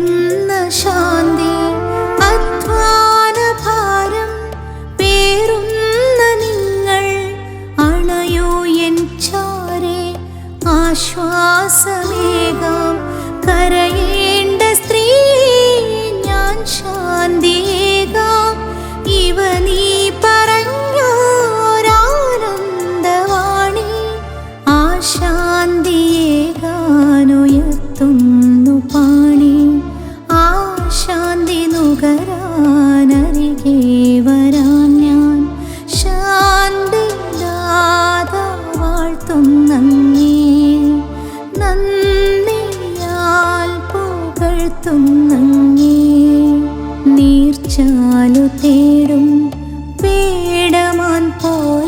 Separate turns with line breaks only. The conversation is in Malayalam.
തരുന്ന ശാന്തി അധ്വാനഭാരം പേറുന്ന നിങ്ങൾ അണയോ എൻ ചാരേ ആശ്വാസമേകാം. കരയേണ്ട സ്ത്രീ ഞാൻ ശാന്തിയേകാം. ഇവ നീ പറഞ്ഞോരാനന്ദവാണി ആ ശാന്തിയേകാനുയർത്തുന്നു പാണി. ആ ശാന്തി നുകരാനരികെ വരാൻ ഞാൻ ശാന്തിദാത വാഴ്ത്തുന്നങ്ങേ. നന്ദിയാൽ പുകഴ്ത്തുന്നങ്ങേ. നീർച്ചാലു തേടും പേടമാൻ പോലെ